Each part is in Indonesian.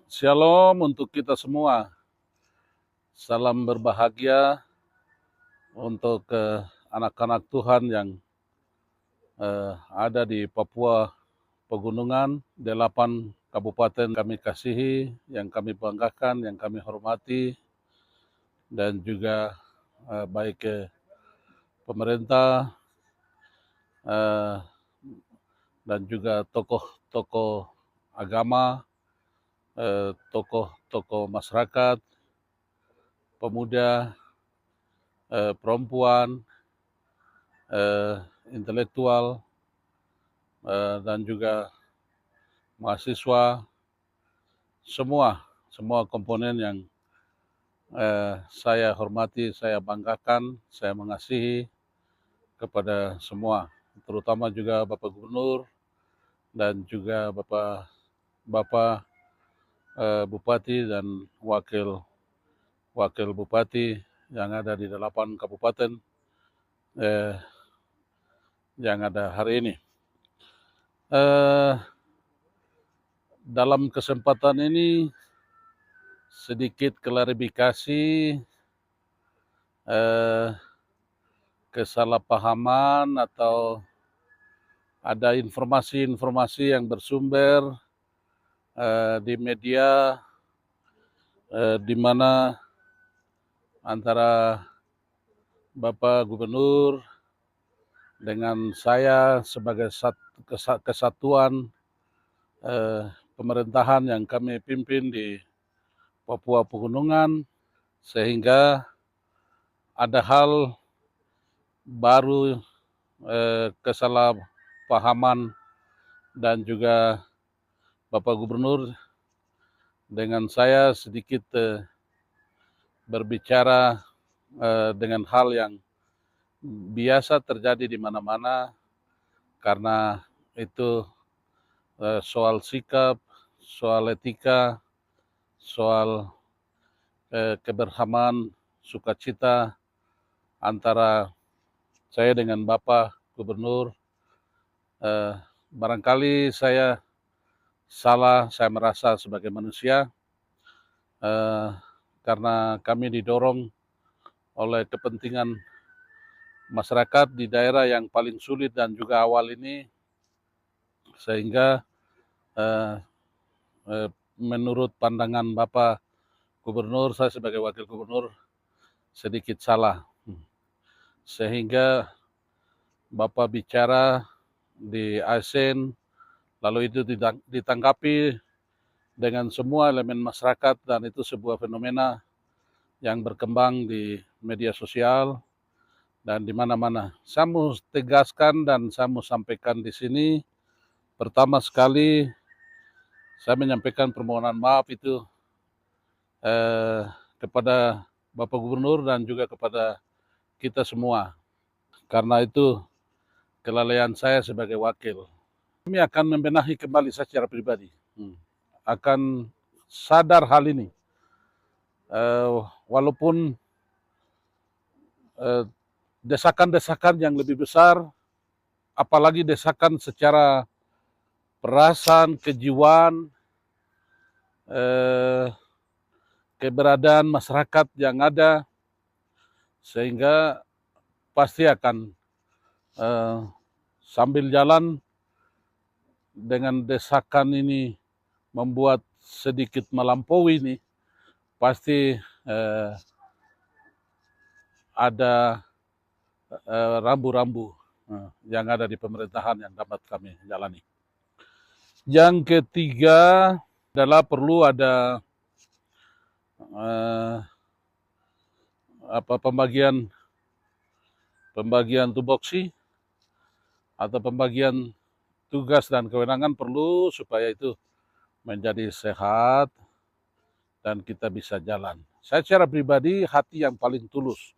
Shalom untuk kita semua. Salam berbahagia untuk anak-anak Tuhan yang ada di Papua Pegunungan, 8 kabupaten kami kasihi, yang kami banggakan, yang kami hormati, dan juga baik pemerintah dan juga tokoh-tokoh agama, tokoh-tokoh masyarakat, pemuda, perempuan, intelektual, dan juga mahasiswa, semua komponen yang saya hormati, saya banggakan, saya mengasihi kepada semua, terutama juga Bapak Gubernur dan juga Bapak Bupati dan Wakil Bupati yang ada di 8 kabupaten yang ada hari ini. Dalam kesempatan ini sedikit klarifikasi kesalahpahaman atau ada informasi-informasi yang bersumber di media di mana antara Bapak Gubernur dengan saya sebagai kesatuan pemerintahan yang kami pimpin di Papua Pegunungan, sehingga ada hal baru, kesalahpahaman, dan juga Bapak Gubernur dengan saya sedikit berbicara dengan hal yang biasa terjadi di mana-mana, karena itu soal sikap, soal etika, soal kebersamaan, sukacita antara saya dengan Bapak Gubernur. Barangkali saya salah, saya merasa sebagai manusia, karena kami didorong oleh kepentingan masyarakat di daerah yang paling sulit dan juga awal ini, sehingga menurut pandangan Bapak Gubernur, saya sebagai Wakil Gubernur sedikit salah, sehingga Bapak bicara di ASN, lalu itu ditanggapi dengan semua elemen masyarakat, dan itu sebuah fenomena yang berkembang di media sosial dan di mana-mana. Saya mau tegaskan dan saya mau sampaikan di sini, pertama sekali saya menyampaikan permohonan maaf itu kepada Bapak Gubernur dan juga kepada kita semua, karena itu kelalaian saya sebagai wakil. Kami akan membenahi kembali secara pribadi, akan sadar hal ini, walaupun desakan-desakan yang lebih besar, apalagi desakan secara perasaan, kejiwaan, keberadaan masyarakat yang ada, sehingga pasti akan sambil jalan dengan desakan ini membuat sedikit melampaui ini, pasti ada rambu-rambu yang ada di pemerintahan yang dapat kami jalani. Yang ketiga adalah perlu ada pembagian tupoksi atau pembagian tugas dan kewenangan, perlu supaya itu menjadi sehat dan kita bisa jalan. Saya secara pribadi hati yang paling tulus.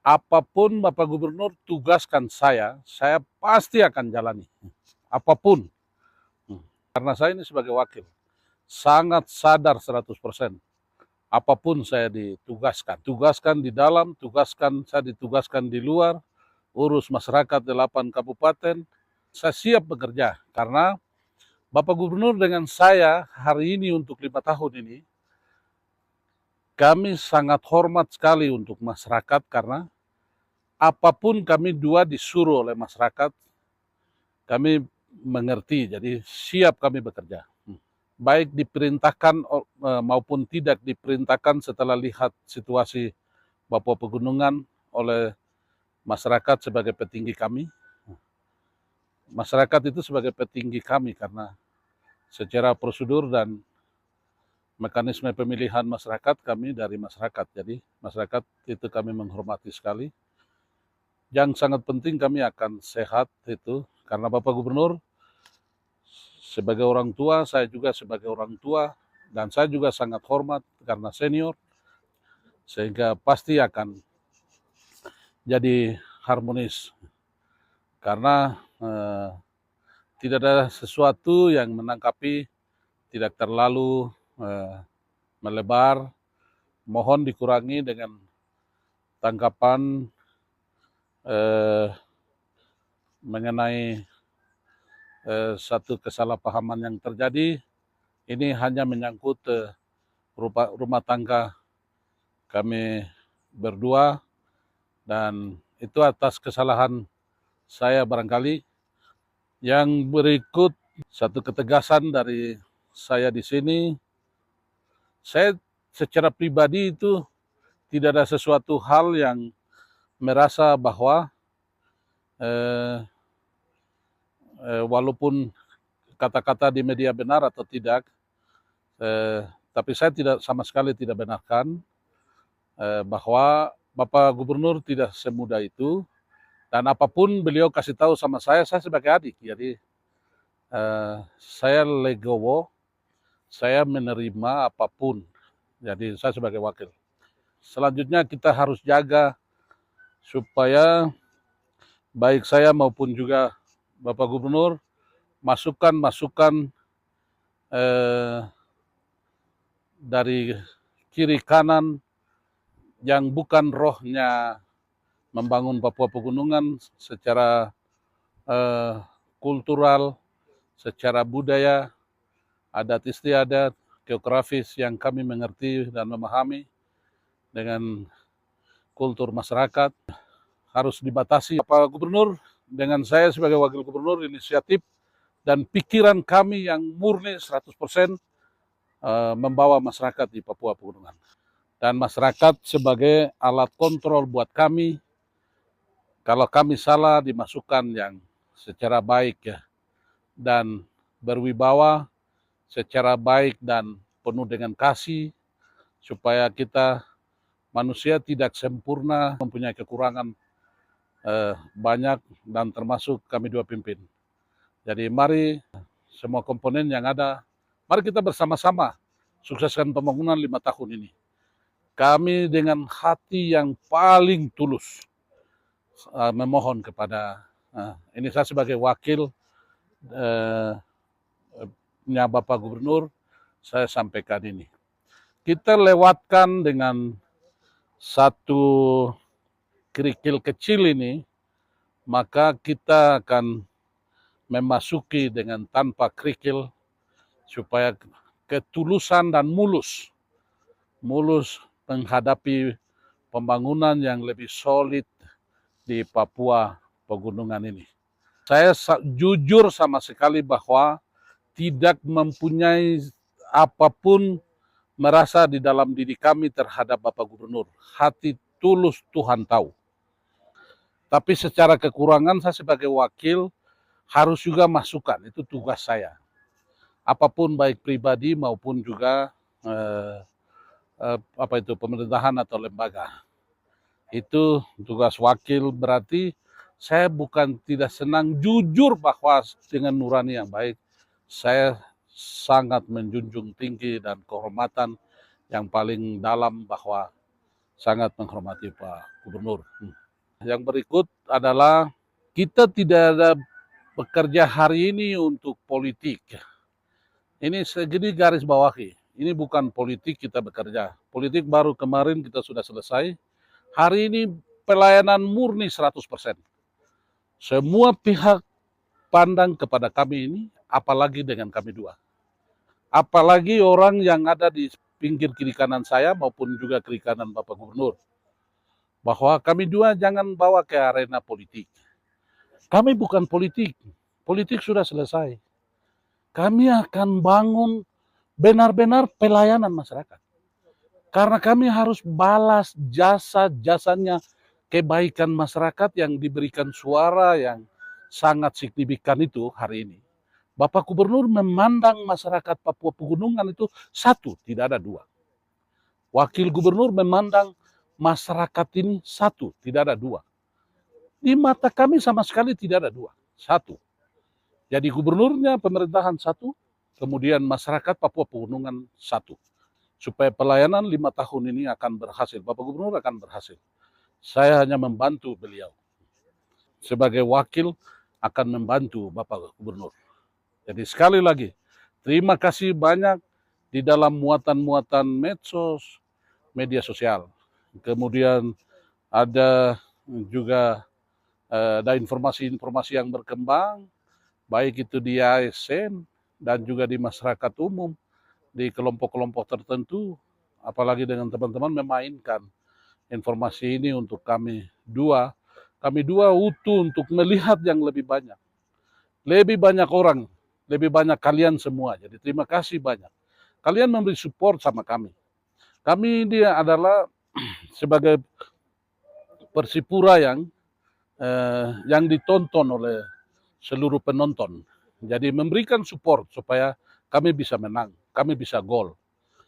Apapun Bapak Gubernur tugaskan saya pasti akan jalani. Apapun. Karena saya ini sebagai wakil sangat sadar 100%. Apapun saya tugaskan di dalam, saya ditugaskan di luar, urus masyarakat 8 kabupaten, saya siap bekerja, karena Bapak Gubernur dengan saya hari ini untuk 5 tahun ini, kami sangat hormat sekali untuk masyarakat karena apapun kami dua disuruh oleh masyarakat, kami mengerti, jadi siap kami bekerja. Baik diperintahkan maupun tidak diperintahkan setelah lihat situasi Papua Pegunungan oleh masyarakat sebagai petinggi kami. Masyarakat itu sebagai petinggi kami karena secara prosedur dan mekanisme pemilihan masyarakat kami dari masyarakat. Jadi masyarakat itu kami menghormati sekali. Yang sangat penting kami akan sehat itu karena Bapak Gubernur sebagai orang tua, saya juga sebagai orang tua, dan saya juga sangat hormat karena senior, sehingga pasti akan jadi harmonis. Karena tidak ada sesuatu yang menangkapi, tidak terlalu melebar, mohon dikurangi dengan tangkapan mengenai satu kesalahpahaman yang terjadi. Ini hanya menyangkut rumah tangga kami berdua, dan itu atas kesalahan saya barangkali. Yang berikut satu ketegasan dari saya di sini, saya secara pribadi itu tidak ada sesuatu hal yang merasa bahwa walaupun kata-kata di media benar atau tidak, tapi saya tidak sama sekali tidak benarkan bahwa Bapak Gubernur tidak semudah itu, dan apapun beliau kasih tahu sama saya sebagai adik, jadi saya legowo, saya menerima apapun, jadi saya sebagai wakil. Selanjutnya kita harus jaga supaya baik saya maupun juga Bapak Gubernur masukan-masukan dari kiri kanan yang bukan rohnya membangun Papua Pegunungan secara kultural, secara budaya, adat istiadat, geografis yang kami mengerti dan memahami dengan kultur masyarakat harus dibatasi. Pak Gubernur dengan saya sebagai wakil gubernur, inisiatif dan pikiran kami yang murni 100% membawa masyarakat di Papua Pegunungan. Dan masyarakat sebagai alat kontrol buat kami, kalau kami salah dimasukkan yang secara baik ya, dan berwibawa, secara baik dan penuh dengan kasih, supaya kita manusia tidak sempurna, mempunyai kekurangan banyak, dan termasuk kami dua pimpin. Jadi mari semua komponen yang ada, mari kita bersama-sama sukseskan pembangunan 5 tahun ini. Kami dengan hati yang paling tulus memohon kepada, ini saya sebagai wakil Bapak Gubernur, saya sampaikan ini. Kita lewatkan dengan satu kerikil kecil ini, maka kita akan memasuki dengan tanpa kerikil supaya ketulusan dan mulus menghadapi pembangunan yang lebih solid di Papua Pegunungan ini. Saya jujur sama sekali bahwa tidak mempunyai apapun merasa di dalam diri kami terhadap Bapak Gubernur. Hati tulus Tuhan tahu. Tapi secara kekurangan saya sebagai wakil harus juga masukan, itu tugas saya. Apapun baik pribadi maupun juga pemerintahan atau lembaga. Itu tugas wakil, berarti saya bukan tidak senang, jujur bahwa dengan nurani yang baik, saya sangat menjunjung tinggi dan kehormatan yang paling dalam bahwa sangat menghormati Pak Gubernur. Yang berikut adalah kita tidak ada bekerja hari ini untuk politik. Ini segini garis bawahi. Ini bukan politik kita bekerja. Politik baru kemarin kita sudah selesai. Hari ini pelayanan murni 100%. Semua pihak pandang kepada kami ini apalagi dengan kami dua. Apalagi orang yang ada di pinggir kiri kanan saya maupun juga kiri kanan Bapak Gubernur. Bahwa kami dua jangan bawa ke arena politik. Kami bukan politik. Politik sudah selesai. Kami akan bangun benar-benar pelayanan masyarakat. Karena kami harus balas jasa-jasanya kebaikan masyarakat yang diberikan suara yang sangat signifikan itu hari ini. Bapak Gubernur memandang masyarakat Papua Pegunungan itu satu, tidak ada dua. Wakil Gubernur memandang masyarakat ini satu, tidak ada dua. Di mata kami sama sekali tidak ada dua, satu. Jadi gubernurnya pemerintahan satu, kemudian masyarakat Papua Pegunungan satu. Supaya pelayanan 5 tahun ini akan berhasil. Bapak Gubernur akan berhasil. Saya hanya membantu beliau. Sebagai wakil akan membantu Bapak Gubernur. Jadi sekali lagi, terima kasih banyak di dalam muatan-muatan medsos, media sosial. Kemudian ada juga ada informasi-informasi yang berkembang, baik itu di ASN dan juga di masyarakat umum, di kelompok-kelompok tertentu, apalagi dengan teman-teman memainkan informasi ini untuk kami dua utuh untuk melihat yang lebih banyak orang, lebih banyak kalian semua. Jadi terima kasih banyak. Kalian memberi support sama kami. Kami ini adalah sebagai Persipura yang ditonton oleh seluruh penonton. Jadi memberikan support supaya kami bisa menang, kami bisa gol.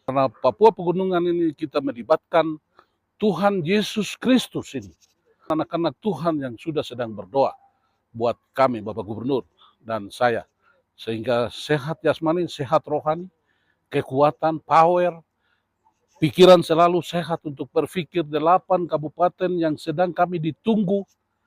Karena Papua Pegunungan ini kita melibatkan Tuhan Yesus Kristus ini. Anak-anak Tuhan yang sudah sedang berdoa buat kami, Bapak Gubernur dan saya. Sehingga sehat jasmani, sehat rohani, kekuatan, power, pikiran selalu sehat untuk berpikir 8 kabupaten yang sedang kami ditunggu.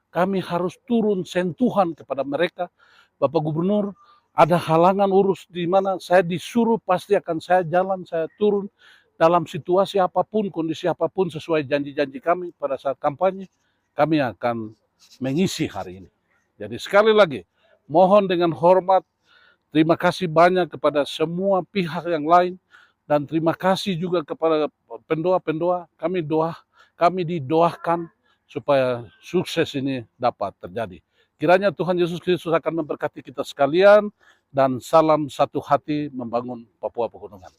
Kami harus turun sentuhan kepada mereka. Bapak Gubernur, ada halangan urus di mana saya disuruh pasti akan saya jalan, saya turun dalam situasi apapun, kondisi apapun sesuai janji-janji kami pada saat kampanye, kami akan mengisi hari ini. Jadi sekali lagi, mohon dengan hormat, terima kasih banyak kepada semua pihak yang lain, dan terima kasih juga kepada pendoa-pendoa. Kami didoakan supaya sukses ini dapat terjadi. Kiranya Tuhan Yesus Kristus akan memberkati kita sekalian, dan salam satu hati membangun Papua Pegunungan.